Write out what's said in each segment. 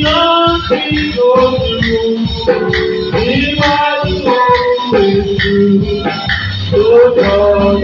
Nothing goes through. He was always true. So God,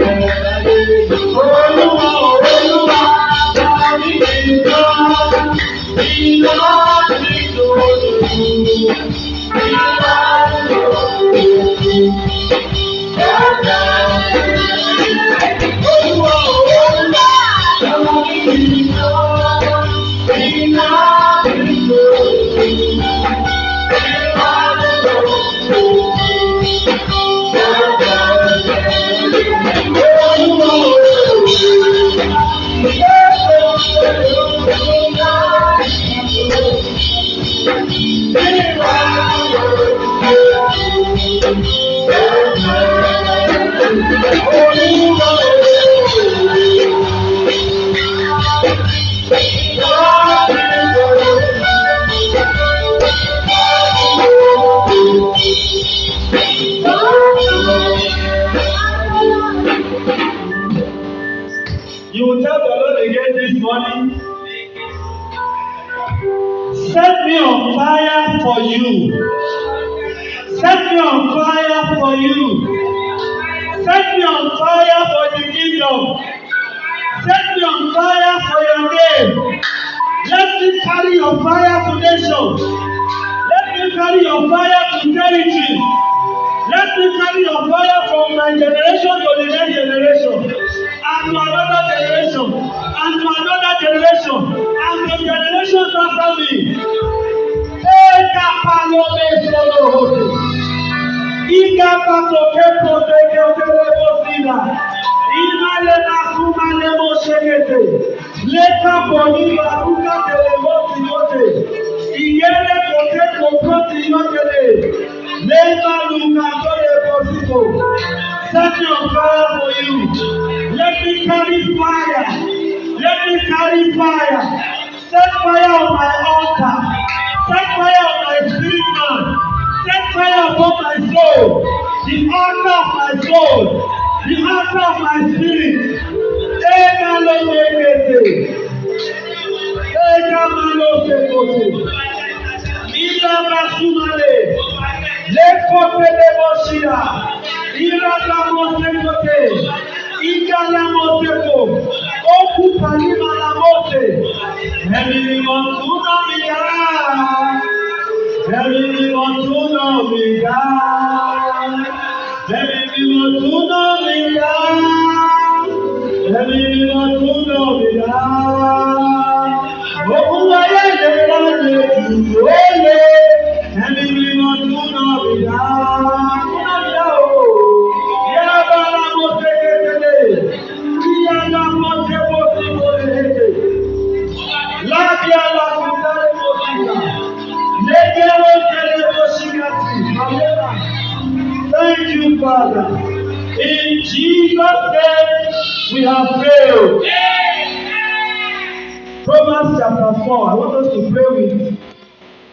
you will tell the Lord again this morning, set me on fire for you. Set me on fire for you. Set me on fire for the kingdom. Set me on fire for your name. Let me carry your fire to nations. Let me carry your fire to territory. Let me carry your fire from my generation to the next generation, and to another generation, and to another generation, and to generations after me. Eka palome solo. Ika patoke proteke otelebo sina. Imale na kumale mo shekete. Leka boni baruka telebo sinote. Iyele kote koproti yotele. Leka luka telebo sino. Set me on fire for you. Let me carry fire. Let me carry fire. Set fire on my altar. Set fire on my spirit man. Set fire upon my soul. The altar of my soul. The altar of my spirit. Eka lo mekete. Eka malo sekote. Ila basumale. Lekote leboshia. Ila lamosekote. Ika lamoseko. Oku palima lamote. Heavenly Montuna Mia. Heavenly Montuna Mia. Heavenly Montuna Mia. Heavenly Montuna Mia. Oh, I am the Heavenly Montuna Mia. Yabala Mosekete. Yabala Mosekete. Labia la kutare mosika. Legero kele mosikati. Thank you, Father. In Jesus' name we have prayed. Proverbs chapter 4. I want us to pray with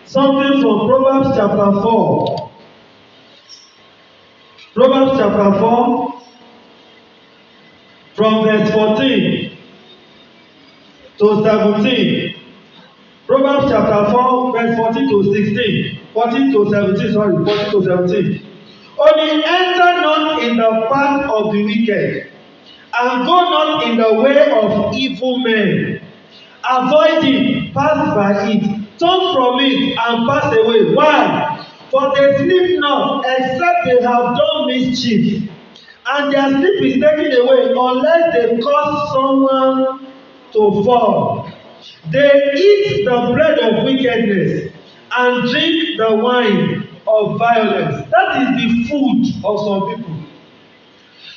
something from Proverbs chapter 4. Proverbs chapter 4 from verse 14 to 17. Proverbs chapter 4 verse 14 to 16. 14 to 17, sorry, 14 to 17. Only enter not in the path of the wicked, and go not in the way of evil men. Avoid it, pass by it, turn from it, and pass away. Why? For they sleep not, except they have done mischief, and their sleep is taken away, unless they cause someone to fall. They eat the bread of wickedness, and drink the wine of violence. That is the food of some people.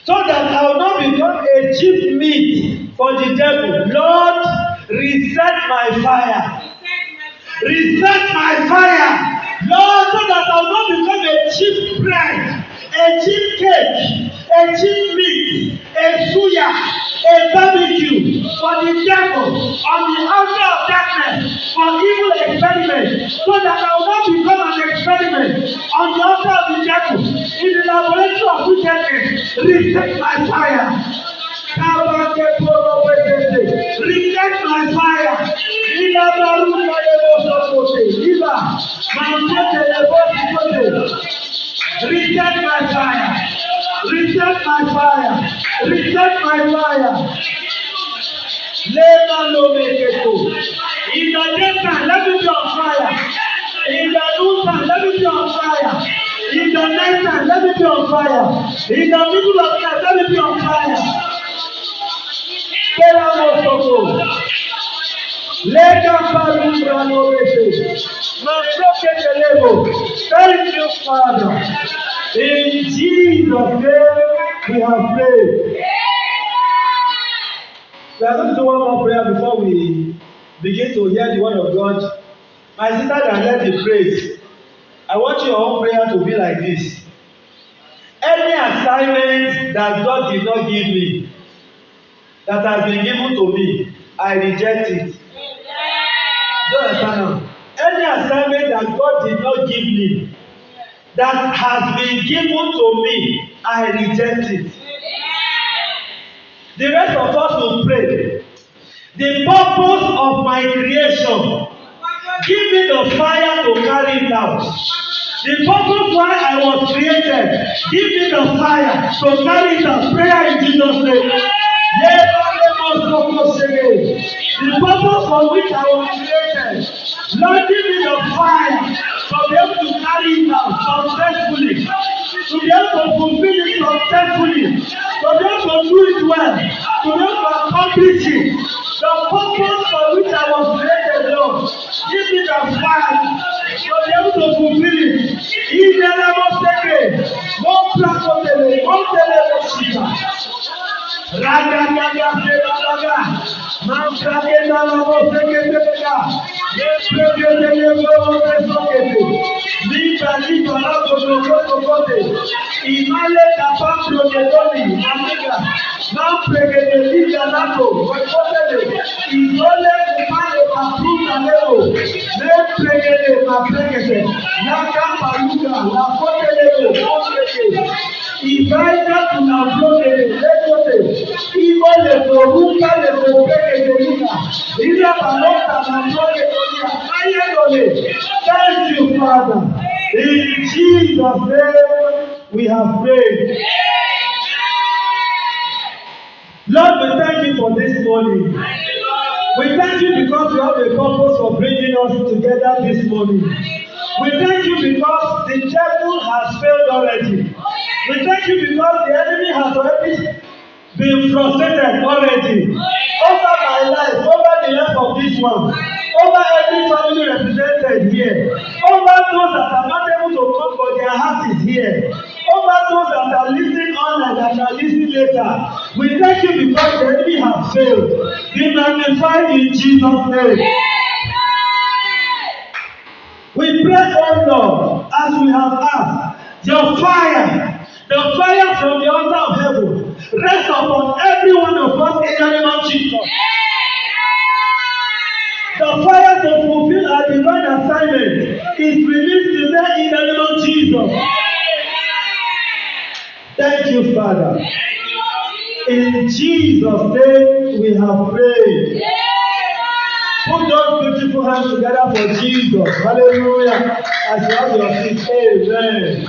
So that I will not become a cheap meat for the devil. Lord, reset my fire. Reset my fire. Lord, so that I will not become a cheap bread, a cheap cake, a cheap meat, a suya, a barbecue for the devil on the altar of darkness for evil experiments, so that I will not become an experiment on the altar of the devil in the laboratory of wickedness. Reset my fire. Reject my fire. daytime, let me be on fire. In the noontime, let me be on fire. In the nighttime, let me be on fire. In the middle of the night, let me be on fire. Thank you, Father. In Jesus' name, we have prayed. We are going to do one more prayer before we begin to hear the word of God. My sister that led the praise, I want your own prayer to be like this. Any assignment that God did not give me, that has been given to me, I reject it. Do you understand now? Any assignment that God did not give me, that has been given to me, I reject it. The rest of us will pray. The purpose of my creation, give me the fire to carry it out. The purpose why I was created, give me the fire to carry it out. Prayer in Jesus' name. The purpose for which I was created, Lord, give me the fire to be able to carry it out successfully, to be able to fulfill it successfully, to be able to do it well, to be able to accomplish it. The purpose for which I was created, Lord, give me the fire to be able to fulfill it. In the name of the one placotele, one telebosita. Raga raga raga. Man praketa la boseketega. Desprekete lebo bosekete. Liba liba la bosekete. Imale kapapro de doni. Amiga. Man prakete liba la bosekete. Izole kumale kapruta lebo. Desprekete maprekete. Naka paluga la bosekete bosekete. Ibaida tunavyote lekote ibo le koruka le kopeke delika ila balota na mwoke tolia ayedole. Thank you, Father. In Jesus' name we have prayed. Lord, we thank you for this morning. We thank you because you have a purpose for bringing us together this morning. We thank you because the devil has failed already. We thank you because the enemy has already been frustrated already. Over my life, over the life of this one, over every family represented here, over those that are not able to come but their heart is here, over those that are listening online, that are listening later. We thank you because the enemy has failed. Be magnified in Jesus' name. We pray, oh Lord, as we have asked, your fire, the fire from the altar of heaven, rest upon every one of us in the name of Jesus. The fire to fulfill our divine assignment is released today in the name of Jesus. Thank you, Father. In Jesus' name we have prayed. Put those beautiful hands together for Jesus. Hallelujah. As you have your feet. Amen.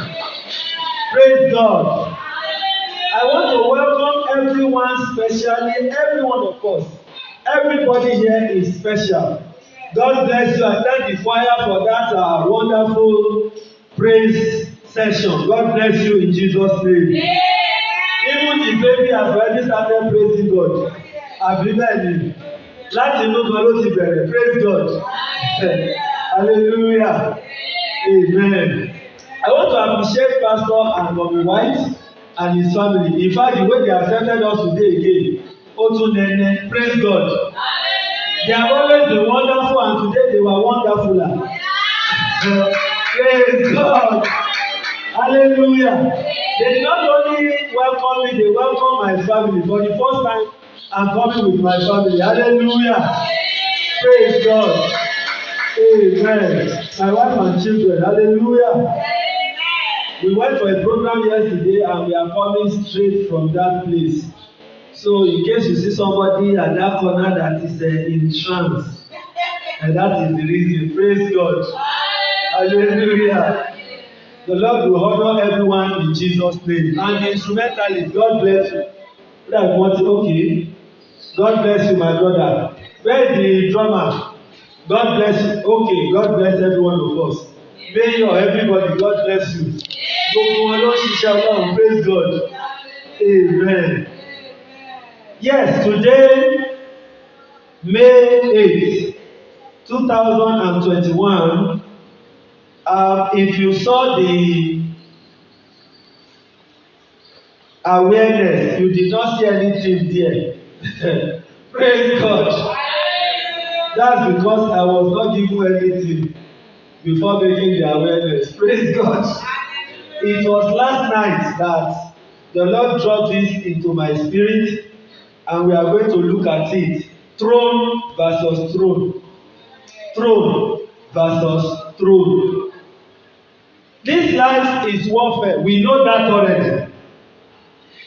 Praise God. I want to welcome everyone, especially every one of us. Everybody here is special. God bless you. I thank the choir for that wonderful praise session. God bless you in Jesus' name. Even the baby has already started praising God. I believe in láti inú kan ló ti bẹ̀rẹ̀. Praise God. Hallelujah. Amen. I want to appreciate Pastor and Mommy White and his family. In fact, the way they accepted us today again, Otu Nene, praise God. They have always been wonderful and today they were wonderfuler. Praise God. Hallelujah. They did not only welcome me, they welcome my family. For the first time, I'm coming with my family. Hallelujah. Praise God. Amen. My wife and children. Hallelujah. We went for a program yesterday and we are coming straight from that place. So in case you see somebody at that corner that is in trance, and that is the reason. Praise God. Hallelujah. The Lord will honor everyone in Jesus' name. And the instrumentalist, God bless you. Okay. God bless you, my brother. Where is the drummer? God bless you. Okay, God bless every one of us. Mayor, everybody, God bless you. Gbogbo wọn ló ń ṣiṣẹ́ Ọlọ́run, praise God. Amen. Yes, today, May 8, 2021, if you saw the awareness, you did not see anything there. Praise God. That's because I was not given anything before making the awareness. Praise God. It was last night that the Lord dropped this into my spirit, and we are going to look at it. Throne versus throne. Throne versus throne. This life is warfare. We know that already.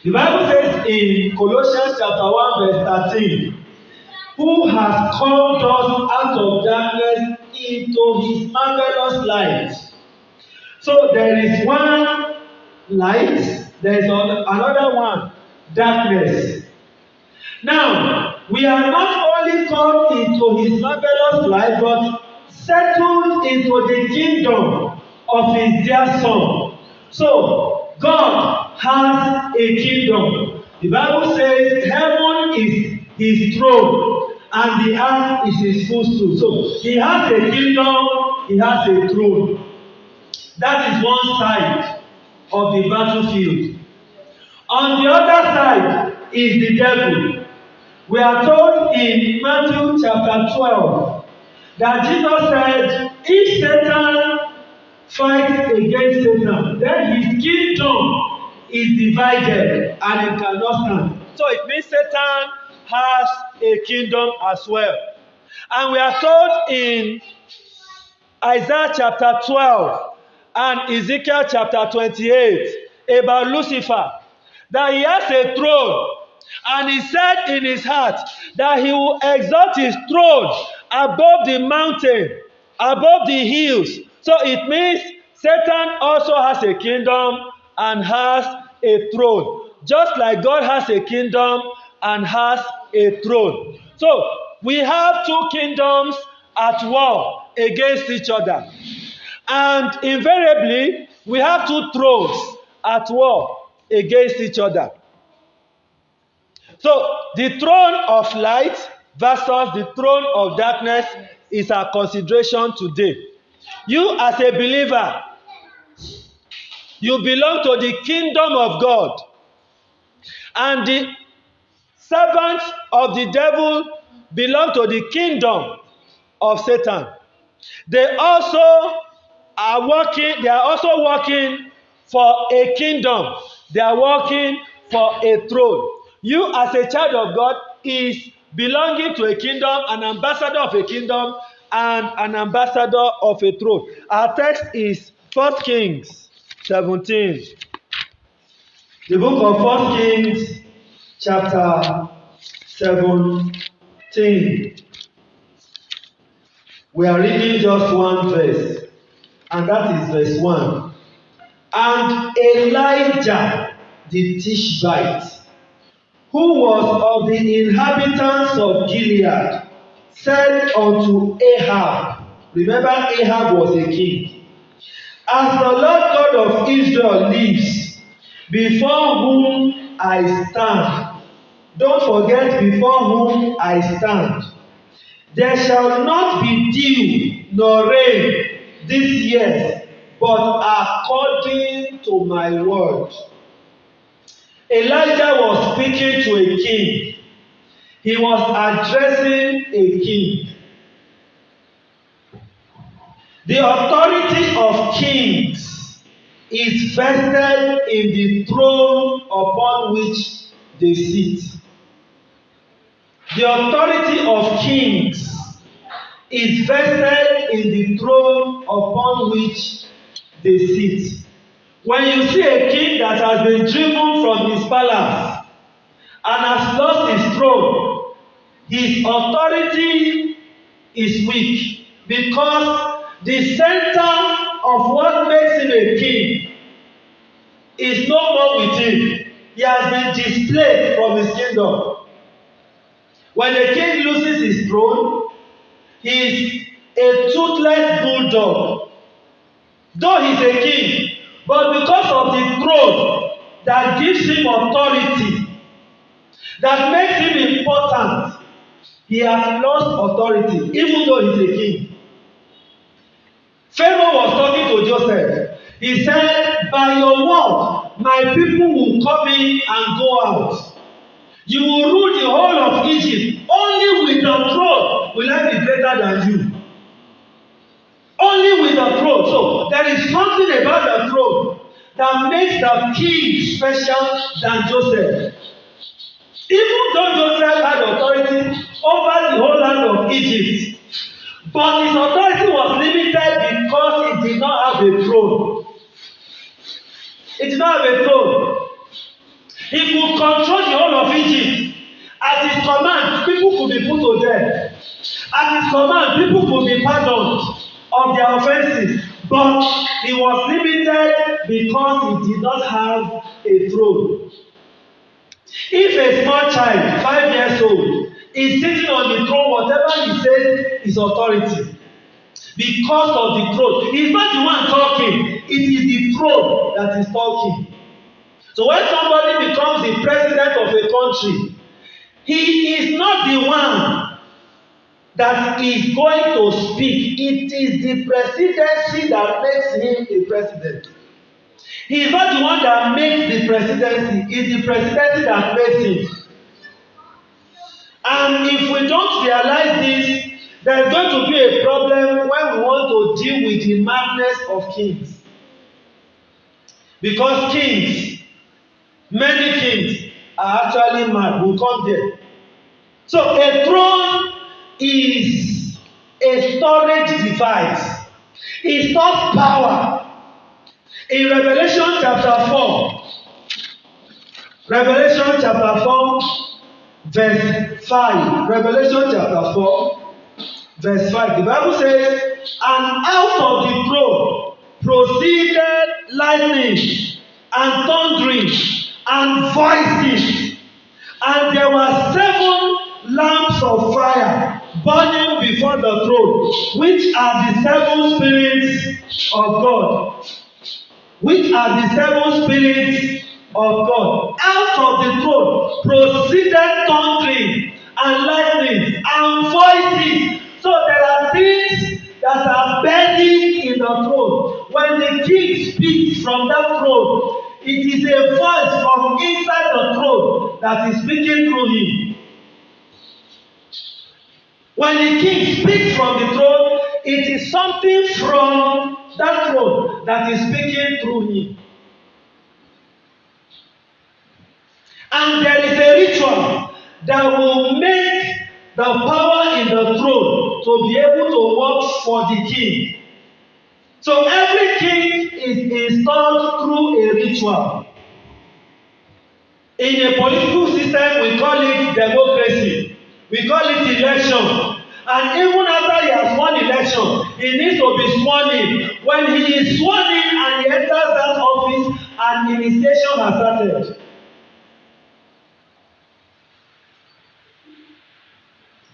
The Bible says in Colossians chapter 1 verse 13, who has called us out of darkness into his marvelous light. So there is one light, there is another one, darkness. Now, we are not only called into his marvelous light, but settled into the kingdom of his dear son. So, God has a kingdom. The Bible says heaven is his throne and the earth is his footstool. So, he has a kingdom, he has a throne. That is one side of the battlefield. On the other side is the devil. We are told in Matthew chapter 12 that Jesus said, if Satan fights against Satan, then his kingdom is divided and it cannot stand. So it means Satan has a kingdom as well. And we are told in Isaiah chapter 12 and Ezekiel chapter 28 about Lucifer, that he has a throne, and he said in his heart that he will exalt his throne above the mountain, above the hills. So it means Satan also has a kingdom and has a throne, just like God has a kingdom and has a throne. So we have two kingdoms at war against each other, and invariably we have two thrones at war against each other. So the throne of light versus the throne of darkness is our consideration today. You as a believer, you belong to the kingdom of God, and the servants of the devil belong to the kingdom of Satan. They also are working for a kingdom. They are working for a throne. You as a child of God is belonging to a kingdom, an ambassador of a kingdom, and an ambassador of a throne. Our text is 1 Kings 17. The book of 1 Kings chapter 17. We are reading just one verse, and that is verse 1. And Elijah the Tishbite, who was of the inhabitants of Gilead, said unto Ahab, remember Ahab was a king, as the Lord God of Israel lives, before whom I stand, don't forget before whom I stand, there shall not be dew nor rain this year, but according to my word. Elijah was speaking to a king. He was addressing a king. The authority of kings is vested in the throne upon which they sit. The authority of kings is vested in the throne upon which they sit. When you see a king that has been driven from his palace and has lost his throne, his authority is weak, because the center of what makes him a king is no more with him. He has been displaced from his kingdom. When a king loses his throne, his a toothless bulldog. Though he's a king, but because of the throne that gives him authority, that makes him important, he has lost authority, even though he's a king. Pharaoh was talking to Joseph. He said, by your word, my people will come in and go out. You will rule the whole of Egypt. Only with the throne will I be greater than you. Only with the throne. So there is something about the throne that makes the king special than Joseph. Even though Joseph had authority over the whole land of Egypt, but his authority was limited because he did not have a throne. He did not have a throne. He could control the whole of Egypt. At his command, people could be put to death. At his command, people could be pardoned of their offences. But he was limited because he did not have a throne. If a small child, 5 years old, is sitting on the throne, whatever he says is authority. Because of the throne. He's not the one talking. It is the throne that is talking. So when somebody becomes the president of a country, he is not the one that is going to speak. It is the presidency that makes him a president. He is not the one that makes the presidency. It is the presidency that makes him. And if we don't realize this, there is going to be a problem when we want to deal with the madness of kings. Because kings, many kings are actually mad. We'll come there. So a throne is a storage device. It stores power. In Revelation chapter 4, verse 5. Revelation chapter 4, verse 5. The Bible says, and out of the throne proceeded lightning and thundering and voices, and there were 7 lamps of fire burning before the throne, which are the 7 spirits of God. Which are the 7 spirits of God. Out of the throne proceeded thundering and lightning and voices. So there are things that are burning in the throne. When the king speaks from that throne, it is a voice from inside the throne that is speaking through him. When the king speaks from the throne, it is something from that throne that is speaking through him. And there is a ritual that will make the power in the throne to be able to work for the king. So every king is installed through a ritual. In a political system, we call it democracy. We call it election. And even after he has won election, he needs to be sworn in. When he is sworn in and he enters that office, an initiation has started.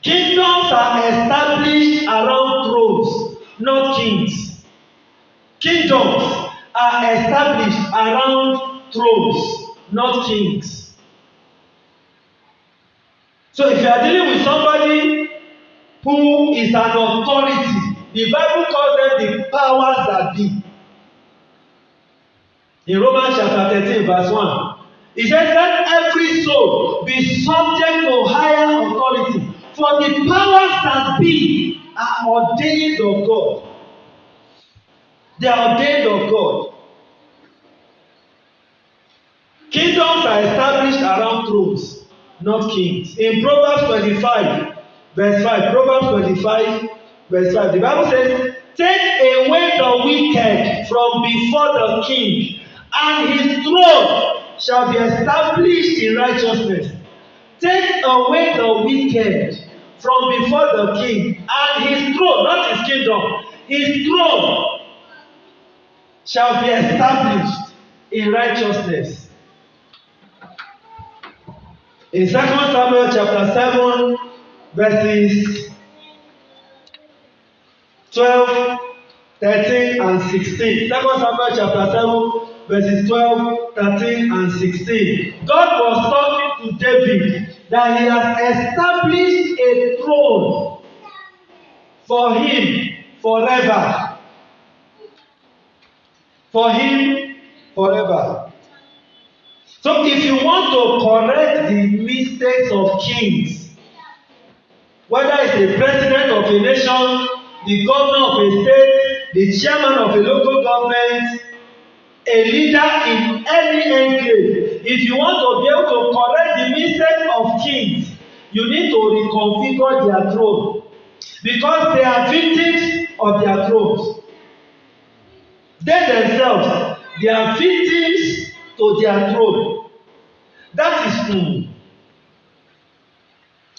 Kingdoms are established around thrones, not kings. Kingdoms are established around thrones, not kings. So if you are dealing with somebody who is an authority, the Bible calls them the powers that be. In Romans chapter 13 verse 1, it says, let every soul be subject to higher authority, for the powers that be are ordained of God. They are ordained of God. Kingdoms are established around thrones, not kings. In Proverbs 25 verse 5, Proverbs 25 verse 5, the Bible says, take away the wicked from before the king, and his throne shall be established in righteousness. Take away the wicked from before the king, and his throne, not his kingdom, his throne shall be established in righteousness. In 2 Samuel chapter 7, verses 12, 13, and 16. 2 Samuel chapter 7, verses 12, 13, and 16. God was talking to David that he has established a throne for him forever. For him forever. So if you want to correct the mistakes of kings, whether it's the president of a nation, the governor of a state, the chairman of a local government, a leader in any enclave, if you want to be able to correct the mistakes of kings, you need to reconfigure their throne, because they are victims of their thrones. They themselves, they are victims to their throne. That is true.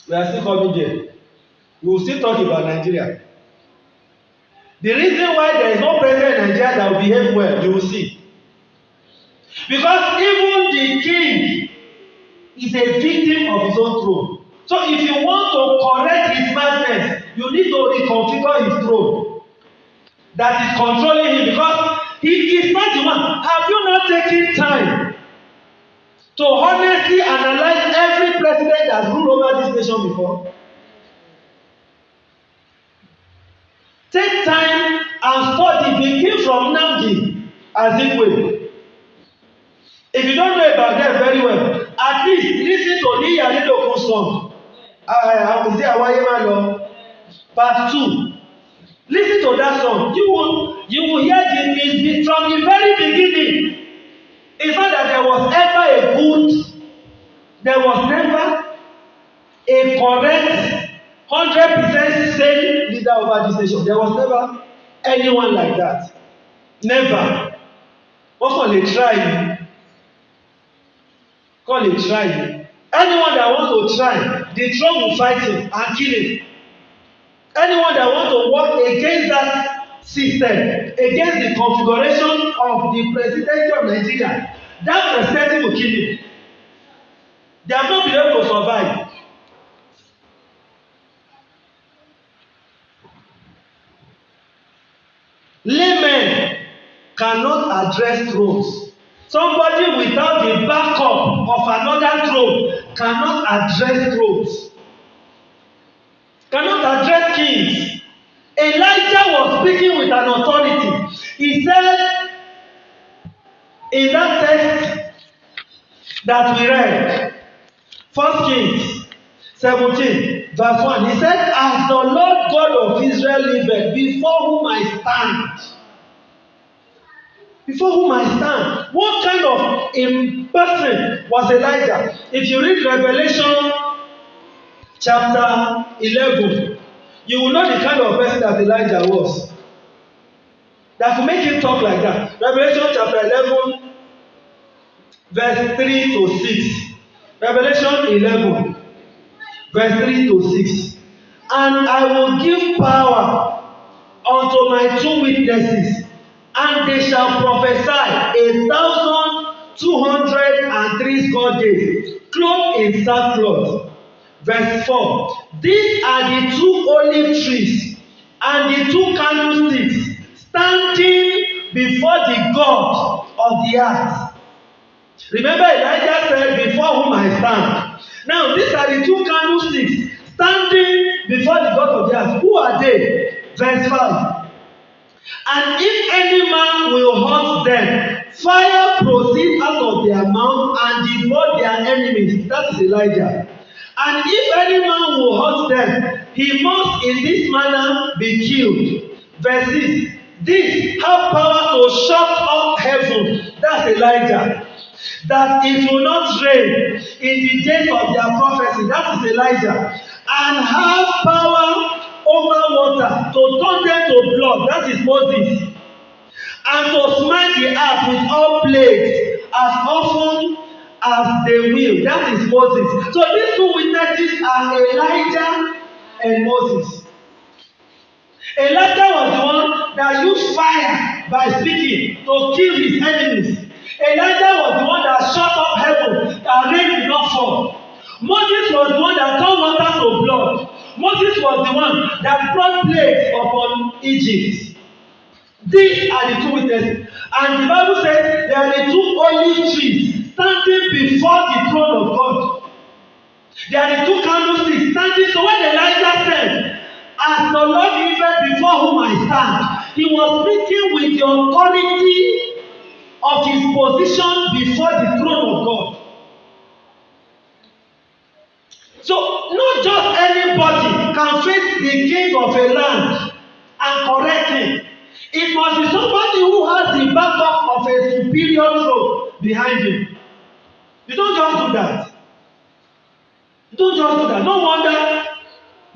We are still coming there. We will still talk about Nigeria. The reason why there is no president in Nigeria that will behave well, you will see. Because even the king is a victim of his own throne. So if you want to correct his madness, you need to reconfigure his throne that is controlling him, because he is not the one. Have you not taken time to honestly analyze every president that ruled over this nation before? Take time and study. Begin from Nnamdi Azikiwe. If you don't know about them very well, at least listen to Niyi Adedokun's song. Is it Awayemalo? Part 2. Listen to that song. You will hear the music from the very beginning. It's not that there was never a correct 100% sane leader over this nation. There was never anyone like that. Never. Wọ́n kàn lè try you. Kàn lè try you. Anyone that wants to try, the throne will fight him and kill him. Anyone that wants to work against that system, against the configuration of the presidency of Nigeria, that presidency will kill him. They have not been able to survive. Laymen cannot address thrones. Somebody without the backup of another throne cannot address thrones. Cannot address kings. Elijah was speaking with an authority. He said in that text that we read, 1 Kings 17, verse 1, he said, "As the Lord God of Israel liveth, before whom I stand." Before whom I stand. What kind of a person was Elijah? If you read Revelation chapter 11, you will know the kind of person that Elijah was. That will make him talk like that. Revelation chapter 11, verse 3 to 6. Revelation 11, verse 3 to 6. "And I will give power unto my 2 witnesses, and they shall prophesy 1,203 days, clothed in sackcloth." Verse 4. "These are the 2 olive trees and the 2 candlesticks standing before the God of the earth." Remember, Elijah said, "Before whom I stand." Now, these are the 2 candlesticks standing before the God of the earth. Who are they? Verse 5. "And if any man will hurt them, fire proceeds out of their mouth and devour their enemies." That is Elijah. "And if any man will hurt them, he must in this manner be killed." Verse 6. "This have power to shut up heaven." That's Elijah. "That it will not rain in the days of their prophecy." That is Elijah. "And have power over water to turn them to blood." That is Moses. "And to smite the earth with all plagues as often as they will." That is Moses. So these 2 witnesses are Elijah and Moses. Elijah was the one that used fire by speaking to kill his enemies. Elijah was the one that shut up heaven and rain did not fall. Moses was the one that turned water to blood. Moses was the one that brought plagues upon Egypt. These are the two witnesses. And the Bible says there are the two olive trees standing before the throne of God. There are the two candlesticks standing. So when Elijah said, as the Lord liveth before whom I stand, he was speaking with the authority of his position before the throne of God. So not just anybody can face the king of a land and correct him. It must be somebody who has the backup of a superior throne behind him. You don't just do that. You don't just do that. No wonder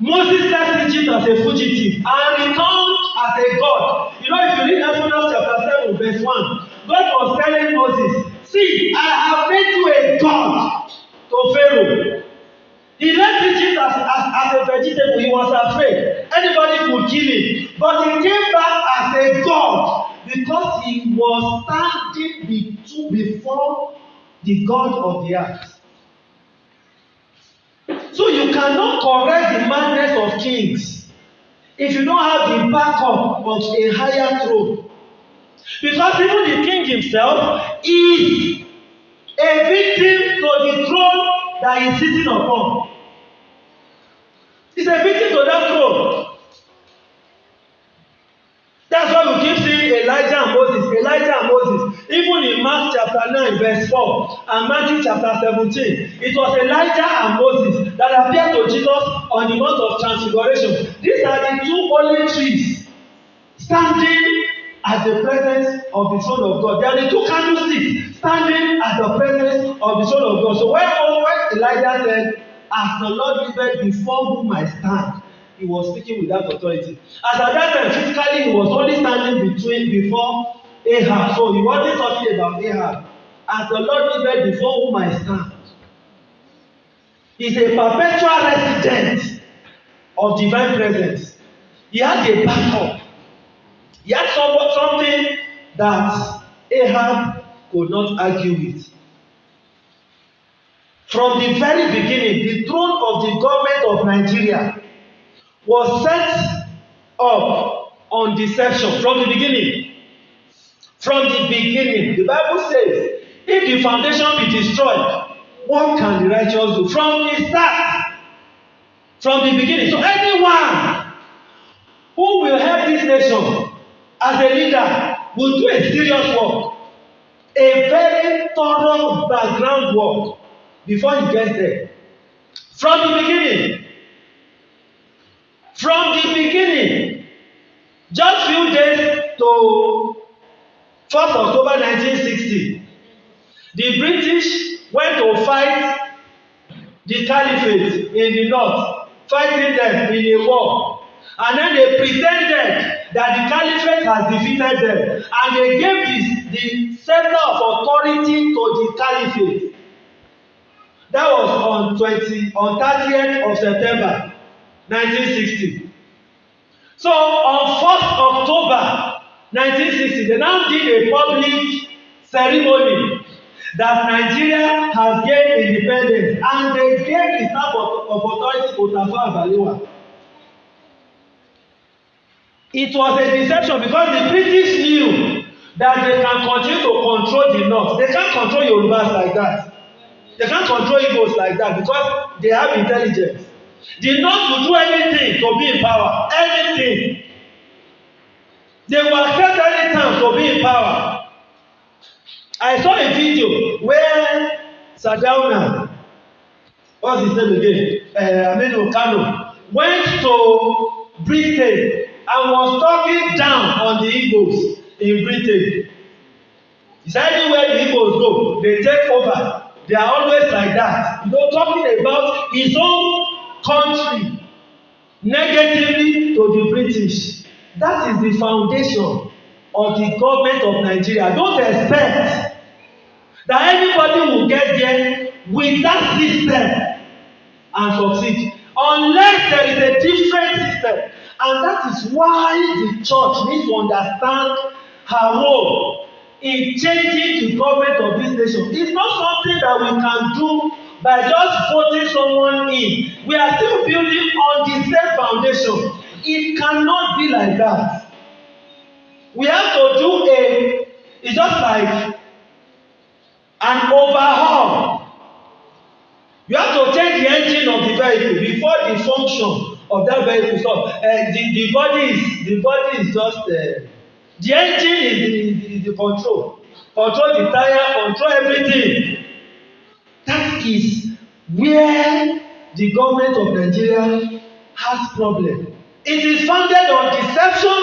Moses left Egypt as a fugitive and returned as a god. You know, if you read Exodus chapter 7 verse 1, God was telling Moses, see, I have made you a god to Pharaoh. He left Egypt as a vegetable. He was afraid anybody could kill him. But he came back as a god because he was standing before the God of the earth. So you cannot correct the madness of kings if you don't have the backup of a higher throne. Because even the king himself is a victim to the throne that he's sitting upon. He's a victim to that throne. That's why we keep seeing Elijah and Moses, Elijah and Moses. Even in Mark chapter 9 verse 4 and Matthew chapter 17, it was Elijah and Moses that appeared to Jesus on the Mount of Transfiguration. These are the two olive trees standing at the presence of the throne of God. They are the two candlesticks standing at the presence of the throne of God. So when Elijah said, as the Lord liveth before whom I stand, he was speaking with that authority. As at that time, physically, he was only standing before Ahab. So he wasn't talking about Ahab. As the Lord liveth before whom I stand. He's a perpetual resident of divine presence. He had a backup. He had something that Ahab could not argue with. From the very beginning, the throne of the government of Nigeria was set up on deception from the beginning. From the beginning, the Bible says, if the foundation be destroyed, what can the righteous do? From the start, from the beginning. So anyone who will help this nation as a leader will do a serious work, a very thorough background work before he gets there. From the beginning. From the beginning. Just few days to 1st October 1960, the British went to fight the Caliphate in the north, fighting them in a war. And then they pretended that the Caliphate has defeated them. And they gave the center of authority to the Caliphate. That was on 30th of September 1960. So on 1st October 1960, they now did a public ceremony that Nigeria has gained independence, and they gave the stamp of authority to Tafawa Balewa. It was a deception because the British knew that they can continue to control the north. They can't control Yorubas like that. They can't control Igbos like that because they have intelligence. The North will do anything to be in power. Anything. They will accept any time to be in power. I saw a video where Sardauna, what's his name again? Aminu Kano, went to Britain and was talking down on the Igbos in Britain. He said anywhere the Igbos go, they take over. They are always like that. You know, talking about his own country negatively to the British. That is the foundation of the government of Nigeria. Don't expect that anybody will get there with that system and succeed unless there is a different system. And that is why the church needs to understand her role in changing the government of this nation. It's not something that we can do by just voting someone in. We are still building on the same foundation. It cannot be like that. We have to do it's just like an overhaul. You have to change the engine of the vehicle before the function of that vehicle stop. The body is just the engine is the control the tire, control everything. That is where the government of Nigeria has problem. It is founded on deception.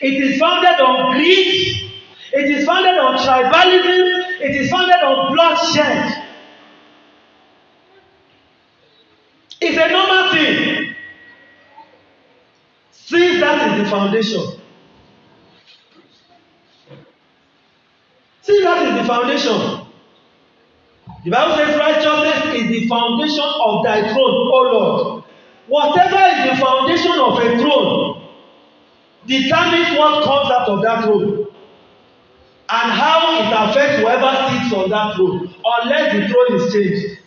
It is founded on greed. It is founded on tribalism. It is founded on bloodshed. It's a normal thing. Since that is the foundation. Since that is the foundation. The Bible says righteousness is the foundation of thy throne, O Lord. Whatever is the foundation of a throne determines what comes out of that throne and how it affects whoever sits on that throne, unless the throne is changed.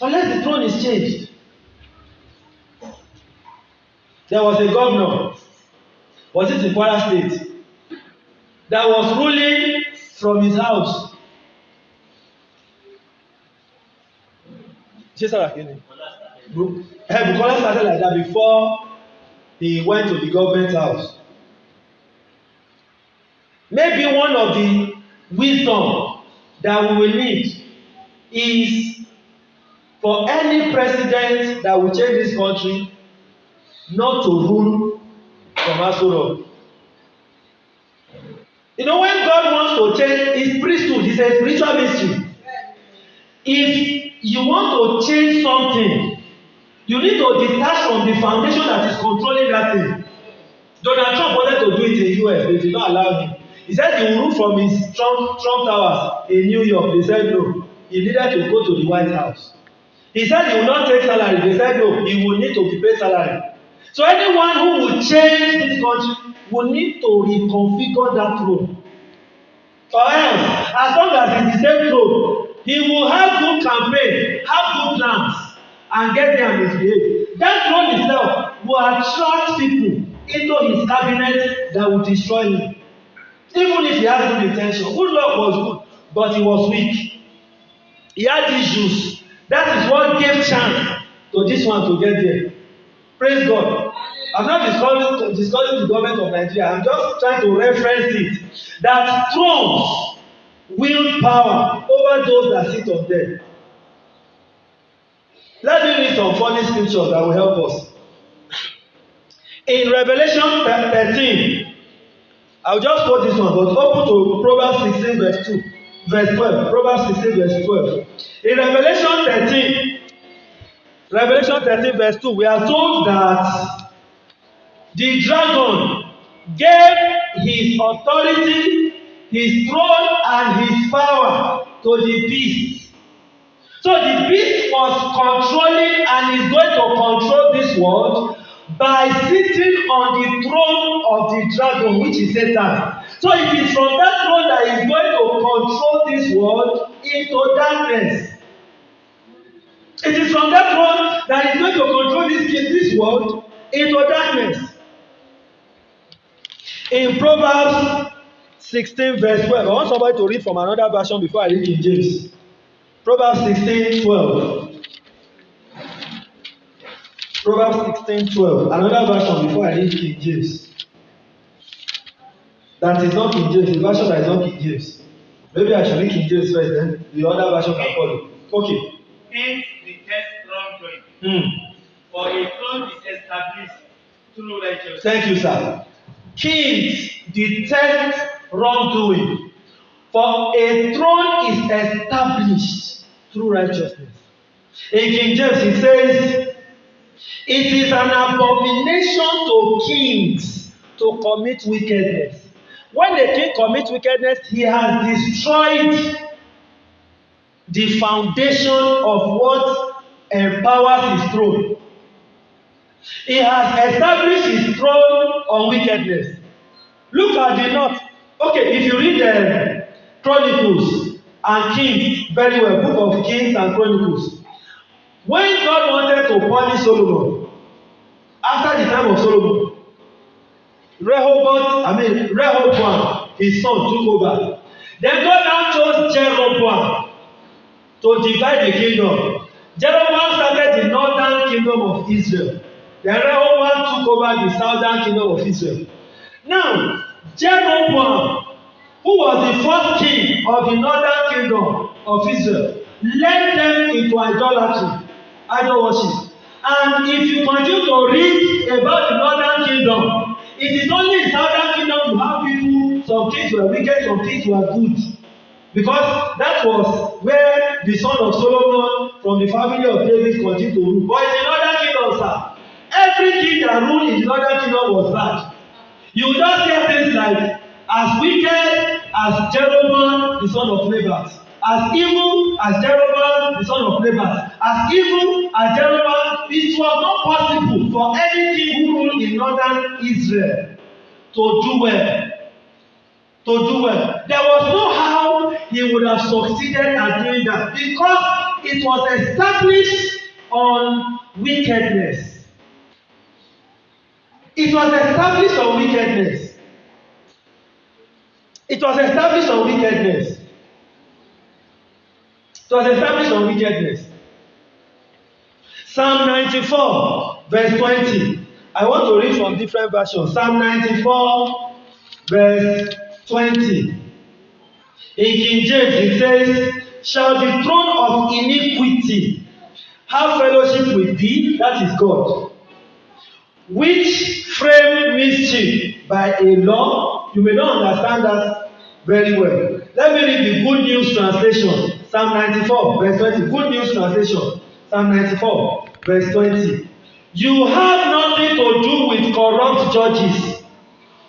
Unless the throne is changed. There was a governor, was it in Kwara State, that was ruling from his house. Bukola started like that before he went to the government house. Maybe one of the wisdom that we will need is for any president that will change this country not to rule from Aso Rock. You know, when God wants to change his priesthood, it's a spiritual mystery. If you want to change something, you need to detach from the foundation that is controlling that thing. Donald Trump wanted to do it in US, they did not allow him. He said he will rule from his Trump Towers in New York. They said no. He needed to go to the White House. He said he will not take salary. They said no. He will need to be paid salary. So anyone who will change this country will need to reconfigure that throne. Or else, as long as it's the same throne, he will have good campaign, have good plans, and get there and misbehave. That throne itself will attract people into his cabinet that will destroy him. Even if he has good intention. Goodluck was good, but he was weak. He had issues. That is what gave chance to this one to get there. Praise God. I'm not discussing the government of Nigeria. I'm just trying to reference it. That thrones wield power over those that sit on them. Let me read some funny scriptures that will help us. In Revelation 13, I'll just quote this one, but open to Proverbs 16 verse 2, verse 12. Proverbs 16 verse 12. In Revelation 13 verse 2, we are told that the dragon gave his authority, his throne, and his power to the beast. So the beast was controlling and is going to control this world by sitting on the throne of the dragon, which is Satan. So it is from that throne that he is going to control this world into darkness. It is from that throne that he is going to control this world into darkness. In Proverbs 16 verse 12, I want somebody to read from another version before I read King James. Proverbs 16:12. Proverbs 16:12. Another version before I read King James. That is not King James. The version that is not King James. Maybe I should read King James first, then the other version can follow. Okay. Hence detest wrongdoing. For a throne is established through righteousness. Thank you, sir. Kings detest wrongdoing. For a throne is established through righteousness. In King James, he says, it is an abomination to kings to commit wickedness. When a king commits wickedness, he has destroyed the foundation of what empowers his throne. He has established his throne on wickedness. Look at the north. Okay, if you read the Chronicles and kings very well. Book of Kings and Chronicles. When God wanted to punish Solomon, after the time of Solomon, Rehoboam, his son, took over. Then God now chose Jeroboam to divide the kingdom. Jeroboam started the northern kingdom of Israel. Then Rehoboam took over the southern kingdom of Israel. Now, Jeroboam, who was the first king of the northern kingdom of Israel, led them into idolatry, idol worship. And if you continue to read about the northern kingdom, it is only in southern kingdom you have people, some kings were wicked, some kings were good. Because that was where the son of Solomon from the family of David continued to rule. But in the northern kingdom, sir, every king that ruled in the northern kingdom was bad. You will just hear things like, as wicked as Jeroboam, the son of Nebat, as evil as Jeroboam, the son of Nebat, as evil as Jeroboam. It was not possible for any king who ruled in northern Israel to do well. There was no how he would have succeeded at doing that, because it was established on wickedness. It was established on wickedness. It was established on wickedness. It was established on wickedness. Psalm 94, verse 20. I want to read from different versions. Psalm 94, verse 20. In King James it says, shall the throne of iniquity have fellowship with thee, that is God, which frame mischief by a law? You may not understand that very well. Let me read the Good News translation. Psalm 94, verse 20. Good News translation. Psalm 94, verse 20. You have nothing to do with corrupt judges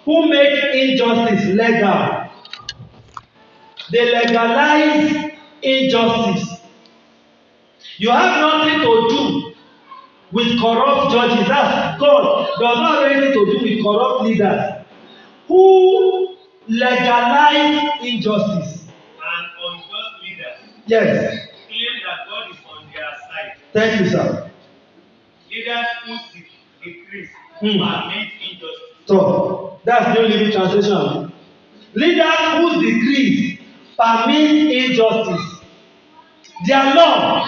who make injustice legal. They legalize injustice. You have nothing to do with corrupt judges. That's God does not have anything to do with corrupt leaders who legalize injustice. And unjust leaders. Yes. Claim that God is on their side. Thank you, sir. Leaders who seek decrease permit injustice. So that's New Living Translation. Leaders whose decrees permit injustice. Their law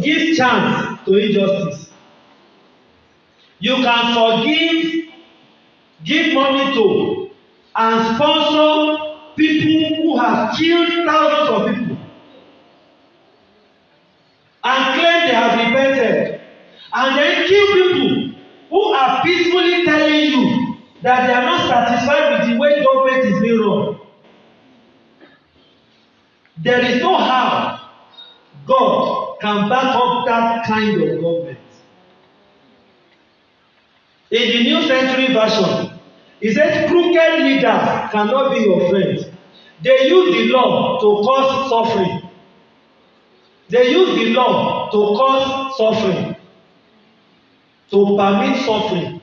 gives chance to injustice. You can forgive, give money to, and sponsor people who have killed thousands of people and claim they have repented, and then kill people who are peacefully telling you that they are not satisfied with the way government is being run. There is no how God can back up that kind of government. In the New Century Version, it says crooked leaders cannot be your friends. They use the law to cause suffering. They use the law to cause suffering, to permit suffering.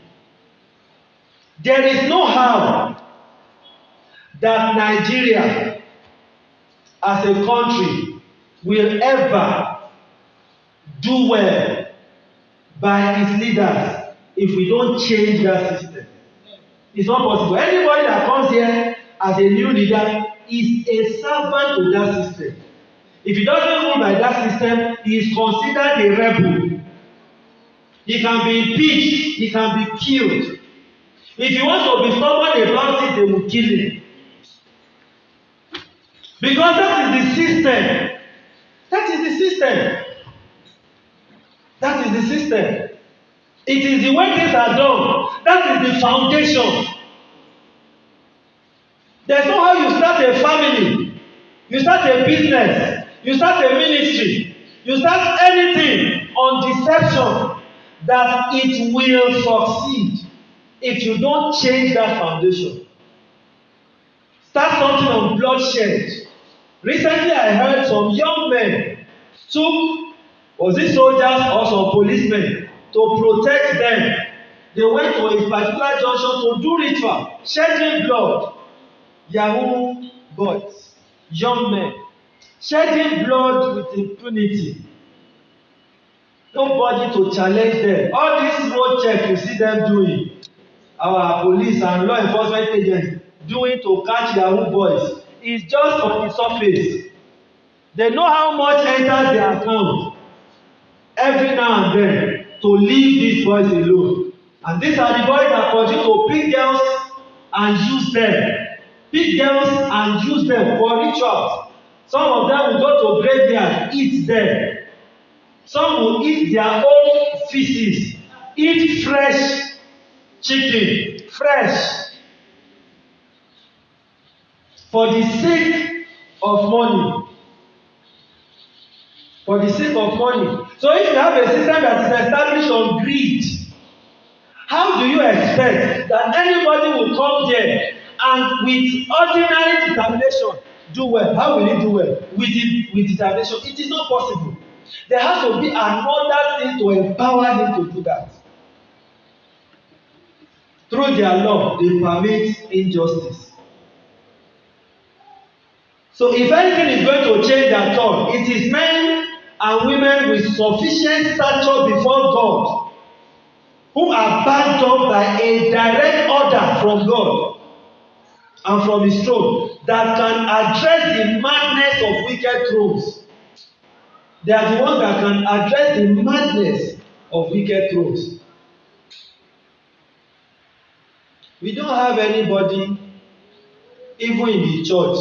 There is no how that Nigeria as a country will ever do well by its leaders if we don't change that system. It's not possible. Anybody that comes here as a new leader is a servant to that system. If he doesn't rule by that system, he is considered a rebel. He can be impeached, he can be killed. If he wants to be stubborn about it, they will kill him. Because that is the system. That is the system. That is the system. It is the way things are done. That is the foundation. There's no how you start a family, you start a business, you start a ministry, you start anything on deception that it will succeed if you don't change that foundation. Start something on bloodshed. Recently I heard some young men took, was it soldiers or some policemen, to protect them. They went to a particular junction to do ritual, shedding blood. Yahoo boys, young men. shedding blood with impunity. Nobody to challenge them. All this road check you see them doing, our police and law enforcement agents doing to catch Yahoo boys, is just on the surface. They know how much enters their account every now and then to leave these boys alone. And these are the boys that continue to pick girls and use them. Pick girls and use them for rituals. Some of them will go to graveyard, eat them. Some will eat their own feces, eat fresh chicken, fresh, for the sake of money. For the sake of money. So if you have a system that is established on greed, how do you expect that anybody will come there and with ordinary determination do well? How will he do well? With determination? It is not possible. There has to be another thing to empower him to do that. Through their law, they permit injustice. So if anything is going to change at all, it is men and women with sufficient stature before God, who are backed up by a direct order from God and from His throne, that can address the madness of wicked thrones. They are the ones that can address the madness of wicked thrones. We don't have anybody, even in the church,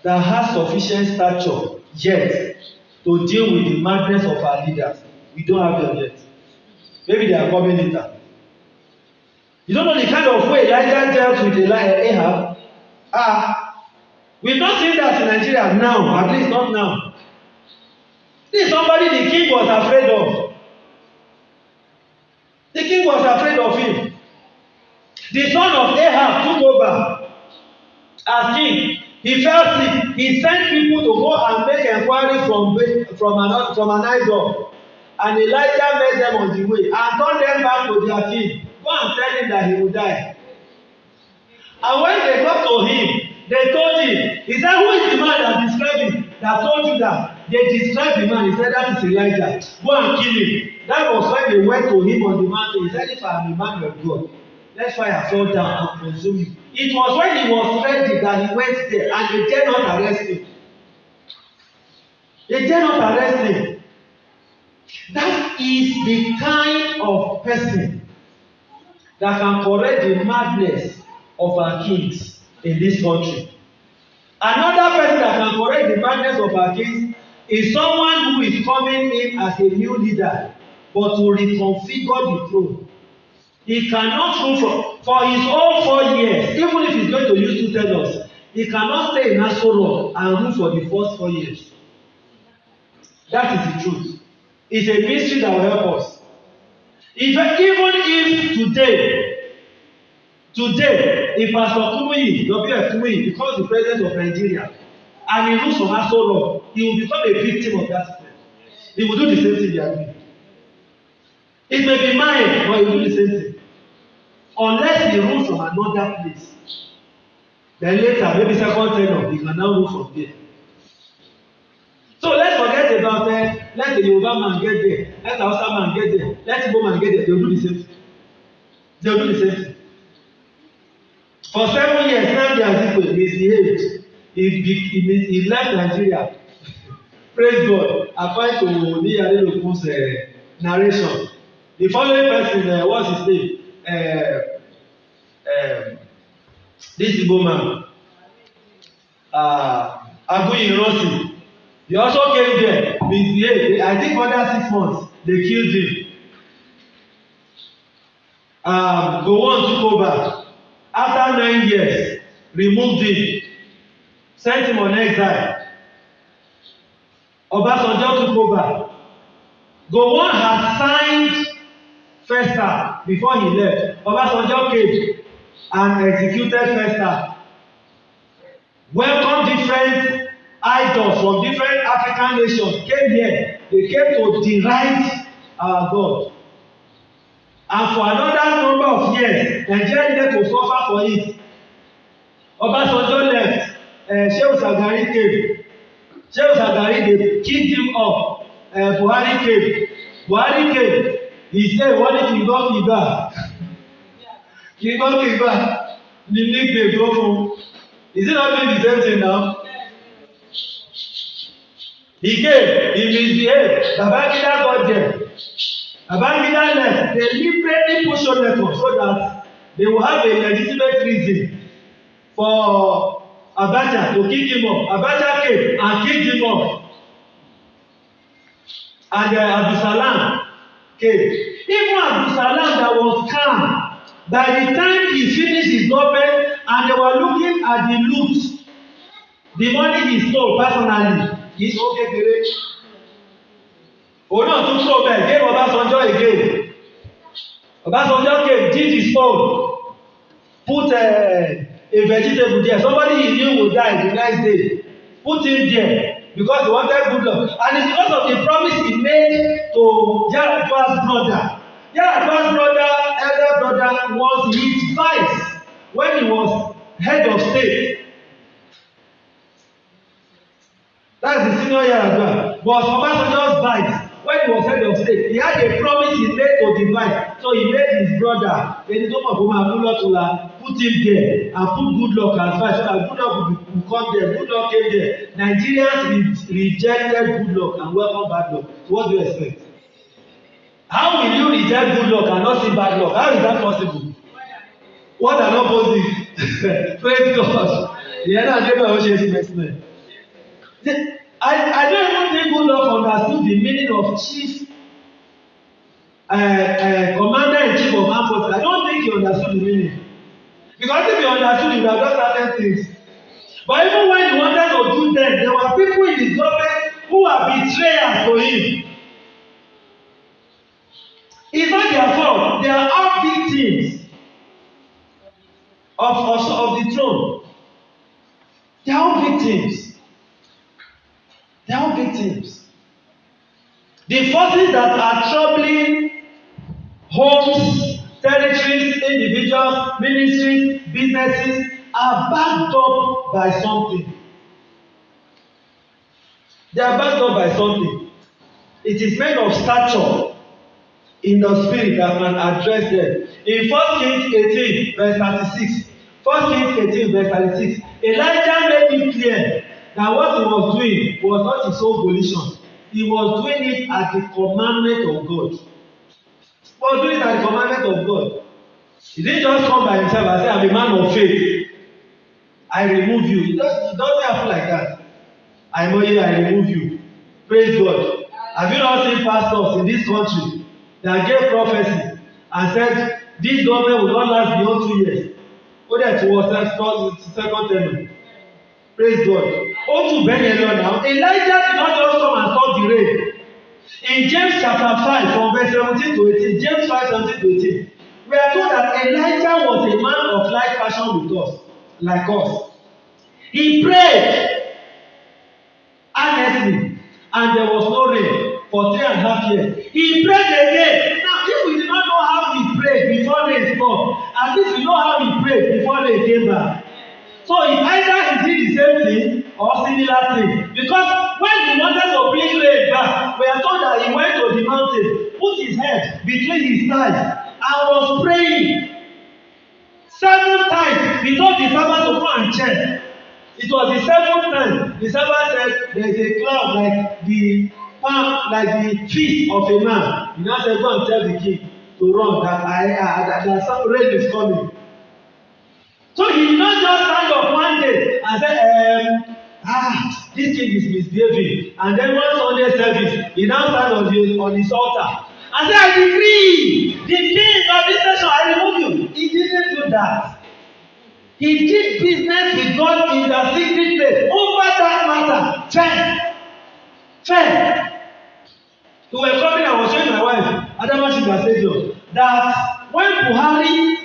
that has sufficient stature yet to deal with the madness of our leaders. We don't have them yet. Maybe they are coming later. You don't know the kind of way Elijah dealt with Ahab. We've not seen that in Nigeria now, at least not now. This is somebody the king was afraid of. The king was afraid of him. The son of Ahab took over as king. He fell sick. He sent people to go and make inquiry from an idol. And Elijah met them on the way and turned them back to their king. Go and tell him that he will die. And when they got to him, they told him, he said, who is the man that described him, that told you that? They described the man. He said, that is Elijah. Go and kill him. That was when they went to him on the mountain. He said, if I am a man of God, let fire fall down and consume you. It was when he was ready that he went there, and they dare not arrest him. They dare not arrest him. That is the kind of person that can correct the madness of our kings in this country. Another person that can correct the madness of our kings is someone who is coming in as a new leader, but to reconfigure the throne. He cannot rule for his own 4 years, even if he's going to use 2 tenures. He cannot stay in Aso Rock and rule for the first 4 years. That is the truth. It's a mystery that will help us. Even if today, if Pastor Kumuyi, W.F. Kumuyi, becomes the president of Nigeria, and he rules from Aso Rock, he will become a victim of that system. He will do the same thing they are doing. It may be mine, but he will do the same thing. Unless he rules from another place. Then later, maybe second tenure, he can now rule from there. So let's forget about let the Yoruba man get there, let the Hausa man get there, let the Igbo man get there. They will do the same thing. They will do the same thing. For 7 years, Nnamdi Azikiwe misbehaved. He left Nigeria. Praise God. According to Niyari Lokun's narration, the following person, what's his name? This Igbo man, Aguiyi Ironsi. He also came there, misbehaved. I think under 6 months, they killed him. Gowon took over. After 9 years, removed him, sent him on exile. Obasanjo took over. Gowon had signed Festa before he left. Obasanjo came and executed Festa. Welcome different idols from different African nations came here. They came to deride our God. And for another number of years, Nigeria needed to suffer for it. Obasanjo left. Shehu Shagari came. Shehu Shagari, they kicked him off. Buhari came. Buhari came. He said, "What if you go Kiba?" Kiba, the nickname go from. Is it not doing the same thing now? He came, he misbehaved. Babangida got there. Babangida left. They deliberately pushed on them so that they will have a legitimate reason for Abacha to kick him off. Abacha came and kicked him off. And Abdulsalam came. Even Abdulsalam that was calm, by the time he finished his government and they were looking at the loot, the money he stole personally, he's okay kere. Òun náà tún throw back, gave Obasanjo again. Obasanjo came, did his own, put a vegetable there. Somebody he knew would die the next day. Put him there because he wanted good luck. And it's because of the promise he made to Yar'Adua's brother. Yar'Adua's brother, elder brother, was his vice when he was head of state. That's the senior Yar'Adua. But Obasanjo's vice, when he was head of state, he had a promise he made to the vice. So he made his brother, put him there and put good luck as vice so that good luck will come there. Good luck came there. Nigerians rejected good luck and welcome bad luck. So what do you expect? How will you reject good luck and not see bad luck? How is that possible? What an opposite. Praise God. I don't even think good luck understood the meaning of chief commander-in-chief of armed forces. I don't think he understood the meaning. Because if he understood, he would have done certain things. But even when he wanted to do them, there were people in his government who were betrayers to him. It's not their fault. They are all victims of the throne. They are all victims. They are all victims. The forces that are troubling homes, territories, individuals, ministries, businesses are backed up by something. They are backed up by something. It is made of stature in the spirit that can address them. In 1 Kings 18 verse 36, 1 Kings 18 verse 36, Elijah made it clear that what he was doing was not his own volition. He was doing it at the commandment of God. He was doing it at the commandment of God. He didn't just come by himself and say, "I'm a man of faith. I remove you." It doesn't happen like that. I remove you. Praise God. Have you not seen pastors in this country that gave prophecy and said this government will not last beyond 2 years? Ó dẹ̀ tí wọ́n second term. Praise God. Ó tún bẹ́ẹ̀ yẹn lọ now. Elijah did not just come and stop the rain. In James chapter 5 from verse 17 to 18, James 5, 17 to 18, we are told that Elijah was a man of like passion with us, like us. He prayed earnestly, and there was no rain for 3.5 years. He prayed again. Now, if we do not know how he prayed before rain come, at least we know how he prayed before rain came back. So it's either he did the same thing or similar thing. Because when he wanted to bring rain back, we are told that he went to the mountain, put his head between his thighs, and was praying 7 times. He told the servant to go and check. It was the 7th time. The servant said, "There is a cloud like the palm, like the feet of a man." He now said, "Go and tell the king to run that some rain is coming." So he did not just stand up one day and say, this king is misbehaving. And then one Sunday service, he now stand on his altar and say, "I decree, the king of this nation, I remove you." He didn't do that. He did business with God in the secret place over that matter. Fair. We were coming, I was showing my wife, Adama Shiba Stadium, that when Buhari,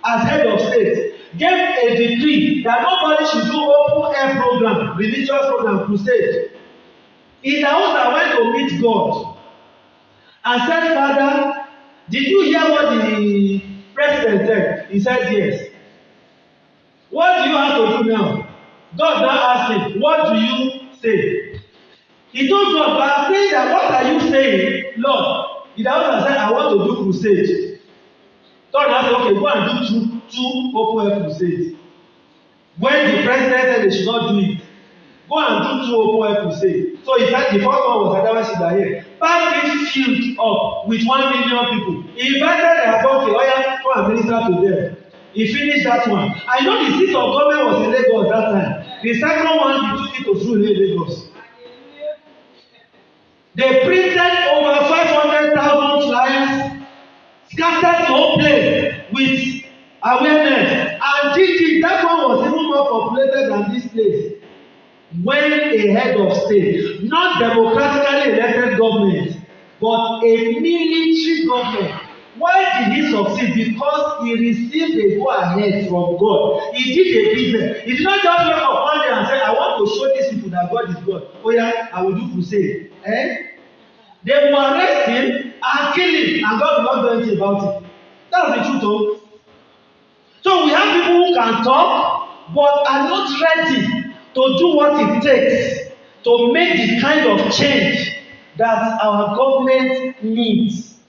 as head of state, gave a decree that nobody should do open air program, religious program, crusade, he also went to meet God and said, "Father, did you hear what the president said?" He said, "Yes. What do you have to do now?" God now asked him, what do you say? He told God, but I'm saying that, what are you saying, Lord? He now said, I want to do crusade. God now said, okay, go and do two open air crusades. When the president said they should not do it, go and do two open air crusades. So he said the first one was Adawa Shibaye. Park this field up with 1 million people. He invited their donkey, Oya, come and minister to them. He finished that one. I know the seat of government was in Lagos that time. The second one, he took it to Zulu Lagos. They printed over 500,000 flyers, scattered the whole place with awareness. And Gigi, that one was even more populated than this place. When a head of state, not democratically elected government, but a military government, why did he succeed? Because he received a go-ahead from God. He did a business. He did not just wake up one day and say, I want to show these people that God is God. Oh yeah, I will do crusade. They will arrest him and kill him, and God will not do anything about it. That's the truth, though. So we have people who can talk, but are not ready to do what it takes to make the kind of change that our government needs.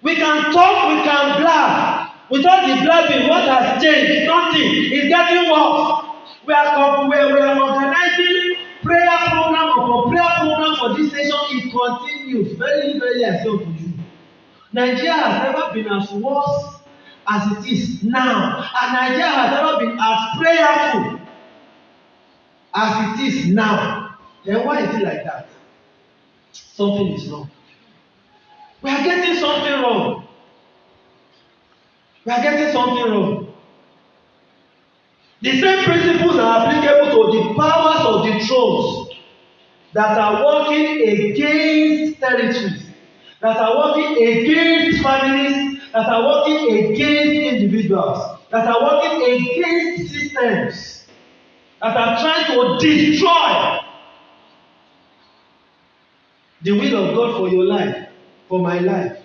We can talk, we can blab. Without the blabbing, what has changed? Nothing. It's getting worse. We are organizing prayer program upon prayer program for this nation. It continues. Very, very essential to you. Nigeria has never been as worse as it is now. And Nigeria has never been as prayerful as it is now. Then why is it like that? Something is wrong. We are getting something wrong. We are getting something wrong. The same principles are applicable to the powers of the thrones that are working against territories, that are working against families, that are working against individuals, that are working against systems, that are trying to destroy the will of God for your life, for my life.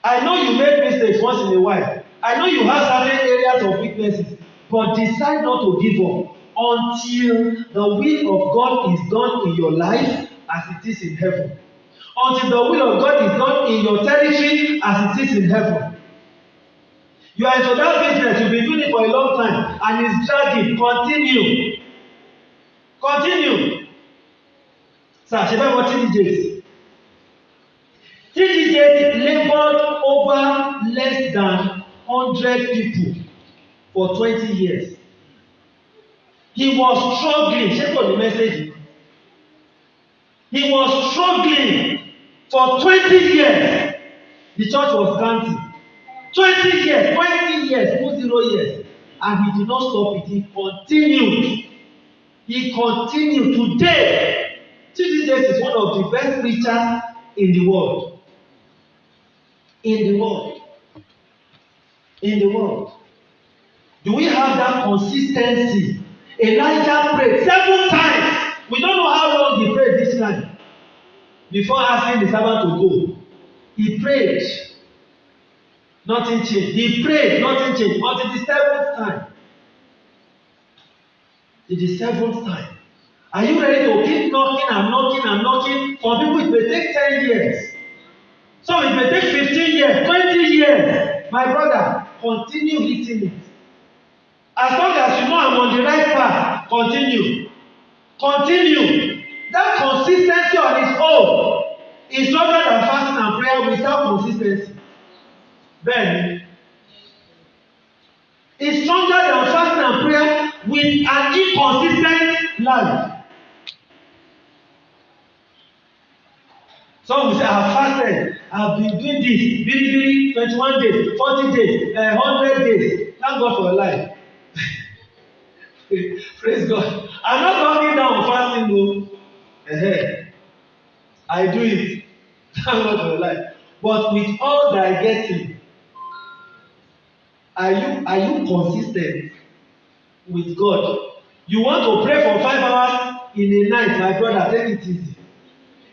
I know you make mistakes once in a while. I know you have certain areas of weaknesses, but decide not to give up until the will of God is done in your life as it is in heaven. Until the will of God is done in your territory as it is in heaven. You are into that business, you've been doing it for a long time, and it's dragging. Continue. Continue. Sir, Sheba, what TDJs? TDJs labored over less than 100 people for 20 years. He was struggling. Check out the message. He was struggling for 20 years. The church was counting. 20 years, 20 years. And he did not stop it. He continued. He continued. Today, TDJs is one of the best preachers in the world. In the world. In the world. Do we have that consistency? Elijah prayed 7 times. We don't know how long he prayed this time before asking the servant to go. He prayed. Nothing changed. He prayed. Nothing changed. Until the 7th time. Till the 7th time. Are you ready to keep knocking and knocking and knocking? For people, it may take 10 years. Some it may take 15 years, 20 years. My brother, continue hitting it. As long as you know I'm on the right path, continue. Continue. That consistency on its own is stronger than fasting and prayer without consistency. Then, it's stronger than fasting and prayer with an inconsistent life. Some will say, I have fasted, I have been doing this, 21 days, 40 days, 100 days. Thank God for your life. Praise God. I'm not talking down on fasting, no. I do it. Thank God for your life. But with all that I get in, are you consistent with God? You want to pray for 5 hours in a night, my brother, take it easy.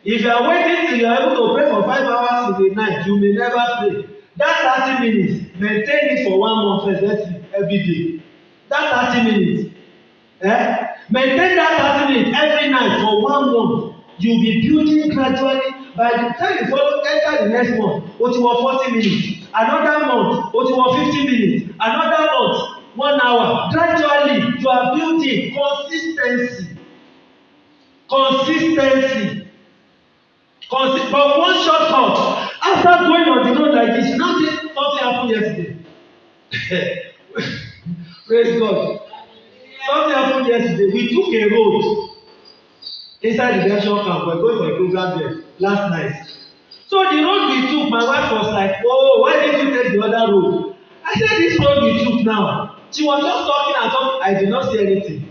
If you are waiting till you are able to pray for 5 hours in a night, you may never pray. That 30 minutes, maintain it for 1 month first. Let's see. every day. That 30 minutes. Maintain that 30 minutes every night for 1 month. You will be building gradually. By the time you follow enter the next month, o ti wọ 40 minutes. Another month, o ti wọ 50 minutes. Another month, 1 hour. Gradually, you are building consistency. But one shortcut, after going on the road like this, you now say something happened yesterday. Praise God. Something happened yesterday. We took a road inside the redemption camp. We were going for a program there last night. So the road we took, my wife was like, "Oh, why didn't you take the other road?" I said, "This road we took now." She was just talking and talking. I did not say anything.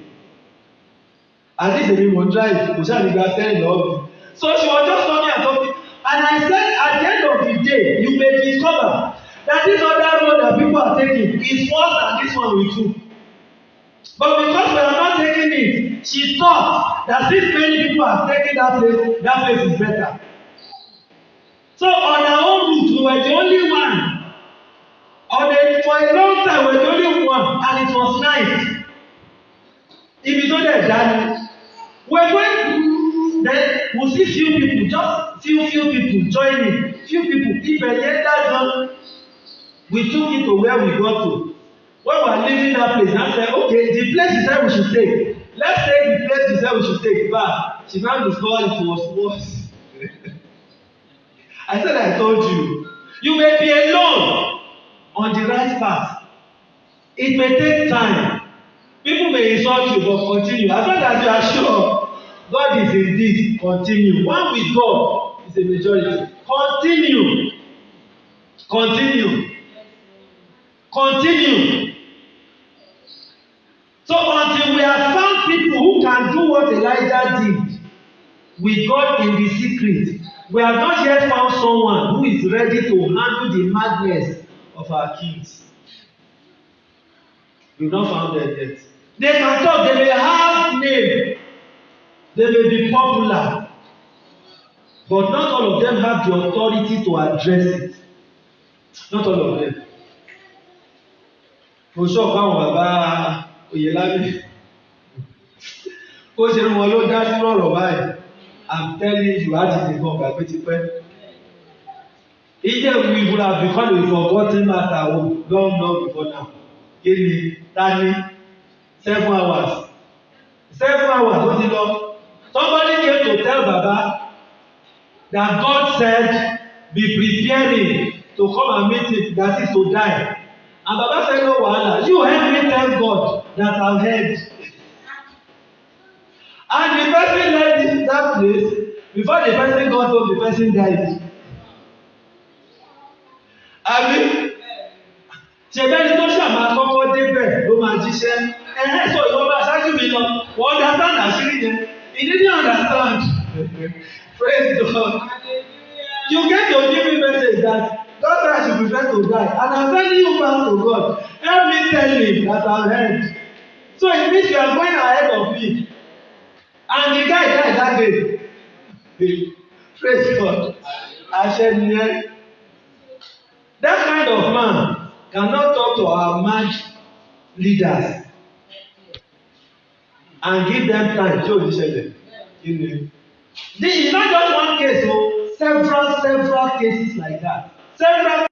At least the people drive. We shall be telling the So she was just talking and talking. And I said, at the end of the day, you may discover that this other road that people are taking is worse than this one we took. But because we are not taking it, she thought that since many people are taking that place is better. So on our own route, we were the only one. For a long time, we were the only one, and it was night. If you don't get that, we're going, then we'll see few people, just few people joining, few people. If I get that done, we took it to where we got to. When we were leaving that place, I said, okay, the place you said we should take. Let's take the place you said we should take back. She now discovered it was worse. I said, I told you. You may be alone on the right path. It may take time. People may insult you, but continue. As long as you are sure God is indeed, continue. One with God is a majority. Continue. So until we have found people who can do what Elijah did with God in the secret, we have not yet found someone who is ready to handle the madness of our kings. We've not found them yet. They can talk, they may have name, they may be popular, but not all of them have the authority to address it. Not all of them. Mo sọ fún àwọn bàbá Oyèlábí. Ó ṣe wọn ló dá sí ọ̀rọ̀ báyìí. I'm telling you, láti ti kàn gbàgbé ti pẹ́. Iye we would have become a forgotten matter long before now. Kí ni tani 7 hours? 7 hours ó ti lọ. Somebody came to tell Baba that God said, be preparing to come and meet him, that is to die. And Baba said, no wahala, you help me tell God that I've heard. And the person left that place, before the person got home, the person died. Àbí? Ṣèbẹ́ni tó ṣàmà kọ́kọ́ débẹ̀ ló máa jíṣẹ́. So ìwọ bá ṣáájú mi lọ, wọ́n understand àṣírí yẹn. He didn't understand. Praise God. You get your giving message that God said I should prepare to die, and I'm sending you back to God. Help me tell him that I've heard. So it means you are going ahead of me. And the guy died that day. Praise God. That kind of man cannot talk to our mad leaders and give them time. This is not just one case, several cases like that. Several